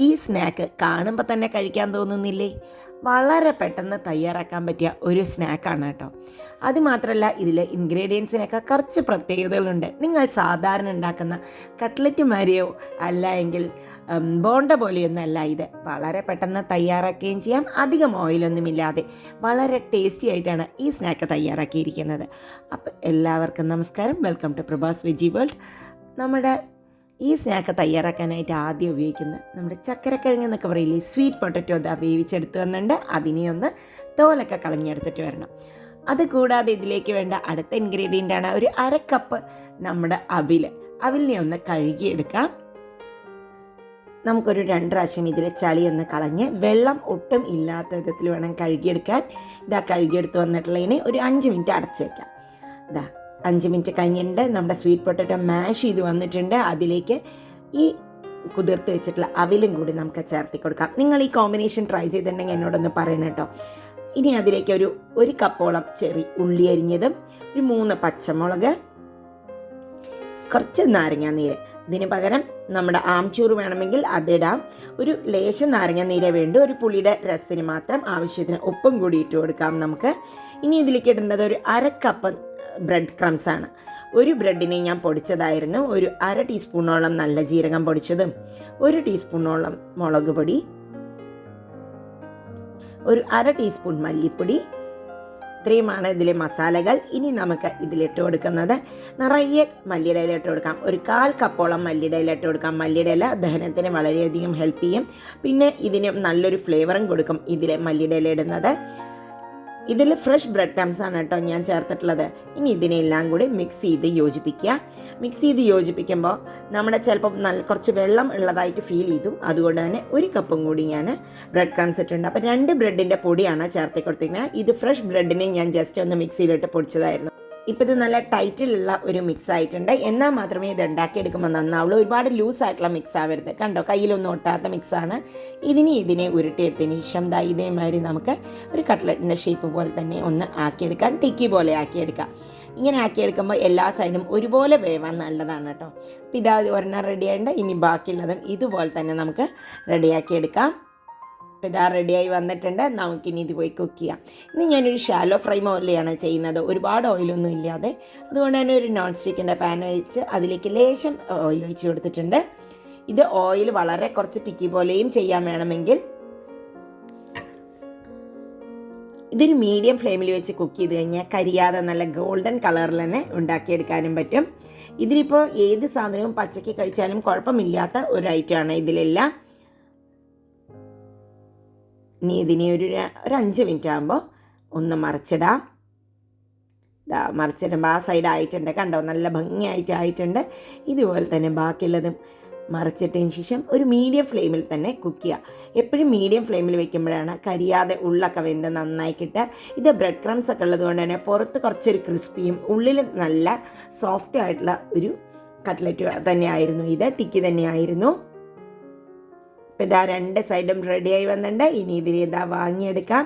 ഈ സ്നാക്ക് കാണുമ്പോൾ തന്നെ കഴിക്കാൻ തോന്നുന്നില്ലേ? വളരെ പെട്ടെന്ന് തയ്യാറാക്കാൻ പറ്റിയ ഒരു സ്നാക്കാണ് കേട്ടോ. അതുമാത്രമല്ല ഇതിൽ ഇൻഗ്രീഡിയൻസിനൊക്കെ കുറച്ച് പ്രത്യേകതകളുണ്ട്. നിങ്ങൾ സാധാരണ ഉണ്ടാക്കുന്ന കട്ട്ലറ്റ് മാരിയോ അല്ല എങ്കിൽ ബോണ്ട പോലെയൊന്നും അല്ല ഇത്. വളരെ പെട്ടെന്ന് തയ്യാറാക്കുകയും ചെയ്യാം. അധികം ഓയിലൊന്നുമില്ലാതെ വളരെ ടേസ്റ്റി ആയിട്ടാണ് ഈ സ്നാക്ക് തയ്യാറാക്കിയിരിക്കുന്നത്. അപ്പോൾ എല്ലാവർക്കും നമസ്കാരം. Welcome to Prabhas veggie world. നമ്മുടെ ഈ സ്നാക്ക് തയ്യാറാക്കാനായിട്ട് ആദ്യം ഉപയോഗിക്കുന്നത് നമ്മുടെ ചക്കരക്കിഴങ്ങ് എന്നൊക്കെ പറയില്ലേ, സ്വീറ്റ് പൊട്ടറ്റോ അതാ വേവിച്ചെടുത്ത് വന്നിട്ടുണ്ട്. അതിനെ ഒന്ന് തോലൊക്കെ കളഞ്ഞെടുത്തിട്ട് വരണം. അതുകൂടാതെ ഇതിലേക്ക് വേണ്ട അടുത്ത ഇൻഗ്രീഡിയൻ്റാണ് ഒരു 1/2 കപ്പ് നമ്മുടെ അവിലിനെ ഒന്ന് കഴുകിയെടുക്കാം. നമുക്കൊരു 2 പ്രാവശ്യം ഇതിലെ ചളി ഒന്ന് കളഞ്ഞ് വെള്ളം ഒട്ടും ഇല്ലാത്ത വിധത്തിൽ വേണം കഴുകിയെടുക്കാൻ. ഇതാ കഴുകിയെടുത്ത് വന്നിട്ടുള്ളതിന് ഒരു 5 മിനിറ്റ് അടച്ചു വയ്ക്കാം. ഇതാ 5 മിനിറ്റ് കഴിഞ്ഞിട്ടുണ്ട്. നമ്മുടെ സ്വീറ്റ് പൊട്ടറ്റോ മാഷ് ചെയ്ത് വന്നിട്ടുണ്ട്. അതിലേക്ക് ഈ കുതിർത്ത് വെച്ചിട്ടുള്ള അവിലും കൂടി നമുക്ക് ചേർത്തി കൊടുക്കാം. നിങ്ങൾ ഈ കോമ്പിനേഷൻ ട്രൈ ചെയ്തിട്ടുണ്ടെങ്കിൽ എന്നോടൊന്ന് പറയണം കേട്ടോ. ഇനി അതിലേക്ക് ഒരു കപ്പോളം ചെറിയ ഉള്ളി അരിഞ്ഞതും, ഒരു 3 പച്ചമുളക്, കുറച്ച് നാരങ്ങാനീര്. ഇതിന് പകരം നമ്മുടെ ആംചൂർ വേണമെങ്കിൽ അതിടാം. ഒരു ലേശം നാരങ്ങാനീരേ വേണ്ടു. ഒരു പുളിയുടെ രസത്തിന് മാത്രം. ആവശ്യത്തിന് ഉപ്പും കൂടി ഇട്ട് കൊടുക്കാം നമുക്ക്. ഇനി ഇതിലേക്ക് ഇടേണ്ടത് ഒരു 1/2 കപ്പ് ബ്രെഡ് ക്രംസ് ആണ്. ഒരു ബ്രെഡിനെ ഞാൻ പൊടിച്ചതായിരുന്നു. ഒരു 1/2 ടീസ്പൂണോളം നല്ല ജീരകം പൊടിച്ചതും, 1 ടീസ്പൂണോളം മുളക് പൊടി, ഒരു 1/2 ടീസ്പൂൺ മല്ലിപ്പൊടി. ഇത്രയുമാണ് ഇതിലെ മസാലകൾ. ഇനി നമുക്ക് ഇതിലിട്ട് കൊടുക്കുന്നത് നിറയെ മല്ലിയുടെ ഇല ഇട്ട് കൊടുക്കാം. ഒരു 1/4 കപ്പോളം മല്ലിയുടെ ഇല ഇട്ട് കൊടുക്കാം. മല്ലിയുടെ ഇല ദഹനത്തിന് വളരെയധികം ഹെൽപ്പ് ചെയ്യും. പിന്നെ ഇതിന് നല്ലൊരു ഫ്ലേവറും കൊടുക്കും ഇതിലെ മല്ലിയുടെ ഇല ഇടുന്നത്. ഇതിൽ ഫ്രഷ് ബ്രെഡ് ക്രംസ് ആണ് കേട്ടോ ഞാൻ ചേർത്തിട്ടുള്ളത്. ഇനി ഇതിനെല്ലാം കൂടി മിക്സ് ചെയ്ത് യോജിപ്പിക്കുക. മിക്സ് ചെയ്ത് യോജിപ്പിക്കുമ്പോൾ നമ്മുടെ ചിലപ്പോൾ കുറച്ച് വെള്ളം ഉള്ളതായിട്ട് ഫീൽ ചെയ്തു. അതുകൊണ്ട് തന്നെ 1 കപ്പും കൂടി ഞാൻ ബ്രെഡ് ക്രംസ് ഇട്ടിട്ടുണ്ട്. അപ്പോൾ 2 ബ്രെഡിൻ്റെ പൊടിയാണ് ചേർത്തി കൊടുത്തിരിക്കുന്നത്. ഇത് ഫ്രഷ് ബ്രെഡിനെ ഞാൻ ജസ്റ്റ് ഒന്ന് മിക്സിയിലിട്ട് പൊടിച്ചതായിരുന്നു. ഇപ്പോൾ ഇത് നല്ല ടൈറ്റിലുള്ള ഒരു മിക്സ് ആയിട്ടുണ്ട്. എന്നാൽ മാത്രമേ ഇത് ഉണ്ടാക്കിയെടുക്കുമ്പോൾ നന്നാവുള്ളൂ. ഒരുപാട് ലൂസായിട്ടുള്ള മിക്സ് ആവരുത്. കണ്ടോ, കയ്യിലൊന്നും ഒട്ടാത്ത മിക്സാണ്. ഇതിനെ ഉരുട്ടിയെടുത്തതിന് ശേഷം ഇതേമാതിരി നമുക്ക് ഒരു കട്ട്ലറ്റിൻ്റെ ഷേപ്പ് പോലെ തന്നെ ഒന്ന് ആക്കിയെടുക്കാം. ടിക്കി പോലെ ആക്കിയെടുക്കാം. ഇങ്ങനെ ആക്കിയെടുക്കുമ്പോൾ എല്ലാ സൈഡും ഒരുപോലെ വേവാൻ നല്ലതാണ് കേട്ടോ. അപ്പോൾ ഇതാ ഒരെണ്ണം റെഡി ആയിട്ടുണ്ട്. ഇനി ബാക്കിയുള്ളതും ഇതുപോലെ തന്നെ നമുക്ക് റെഡിയാക്കിയെടുക്കാം. അപ്പോൾ ഇതാ റെഡിയായി വന്നിട്ടുണ്ട്. നമുക്കിനി ഇത് പോയി കുക്ക് ചെയ്യാം. ഇനി ഞാനൊരു ഷാലോ ഫ്രൈ പോലെയാണ് ചെയ്യുന്നത്, ഒരുപാട് ഓയിലൊന്നും ഇല്ലാതെ. അതുകൊണ്ട് തന്നെ ഒരു നോൺ സ്റ്റിക്കിൻ്റെ പാൻ വെച്ച് അതിലേക്ക് ലേശം ഓയിൽ ഒഴിച്ച് കൊടുത്തിട്ടുണ്ട്. ഇത് ഓയിൽ വളരെ കുറച്ച് ടിക്കി പോലെയും ചെയ്യാൻ വേണമെങ്കിൽ. ഇതൊരു മീഡിയം ഫ്ലെയിമിൽ വെച്ച് കുക്ക് ചെയ്ത് കഴിഞ്ഞാൽ കരിയാതെ നല്ല ഗോൾഡൻ കളറിൽ തന്നെ ഉണ്ടാക്കിയെടുക്കാനും പറ്റും. ഇതിലിപ്പോൾ ഏത് സാധനവും പച്ചയ്ക്ക് കഴിച്ചാലും കുഴപ്പമില്ലാത്ത ഒരു ഐറ്റമാണ് ഇതിലെല്ലാം. ഇനി ഇതിനെ ഒരു 5 മിനിറ്റ് ആകുമ്പോൾ ഒന്ന് മറിച്ചിടാം. മറിച്ചിടുമ്പോൾ ആ സൈഡ് ആയിട്ടുണ്ട്. കണ്ടോ, നല്ല ഭംഗിയായിട്ട് ആയിട്ടുണ്ട്. ഇതുപോലെ തന്നെ ബാക്കിയുള്ളതും മറിച്ചിട്ടതിന് ശേഷം ഒരു മീഡിയം ഫ്ലെയിമിൽ തന്നെ കുക്ക് ചെയ്യുക. എപ്പോഴും മീഡിയം ഫ്ലെയിമിൽ വെക്കുമ്പോഴാണ് കരിയാതെ ഉള്ളൊക്കെ വെന്ത് നന്നായി കിട്ടുക. ഇത് ബ്രെഡ് ക്രംസ് ഒക്കെ ഉള്ളത് കൊണ്ട് തന്നെ പുറത്ത് കുറച്ചൊരു ക്രിസ്പിയും ഉള്ളിൽ നല്ല സോഫ്റ്റ് ആയിട്ടുള്ള ഒരു കട്ട്ലറ്റ് തന്നെയായിരുന്നു. ഇത് ടിക്കി തന്നെയായിരുന്നു. അപ്പോൾ ഇതാ 2 സൈഡും റെഡിയായി വന്നിട്ടുണ്ട്. ഇനി ഇതിനെ വാങ്ങിയെടുക്കാം.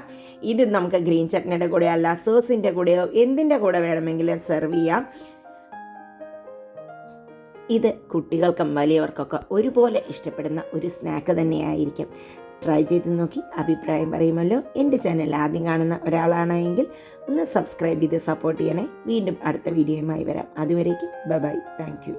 ഇത് നമുക്ക് ഗ്രീൻ ചട്നിയുടെ കൂടെയോ അല്ല സോസിൻ്റെ കൂടെയോ എന്തിൻ്റെ കൂടെ വേണമെങ്കിലും സെർവ് ചെയ്യാം. ഇത് കുട്ടികൾക്കും വലിയവർക്കൊക്കെ ഒരുപോലെ ഇഷ്ടപ്പെടുന്ന ഒരു സ്നാക്ക് തന്നെയായിരിക്കും. ട്രൈ ചെയ്ത് നോക്കി അഭിപ്രായം പറയുമല്ലോ. എൻ്റെ ചാനൽ ആദ്യം കാണുന്ന ഒരാളാണെങ്കിൽ ഒന്ന് സബ്സ്ക്രൈബ് ചെയ്ത് സപ്പോർട്ട് ചെയ്യണേ. വീണ്ടും അടുത്ത വീഡിയോയുമായി വരാം. അതുവരേക്കും ബൈ. Thank you.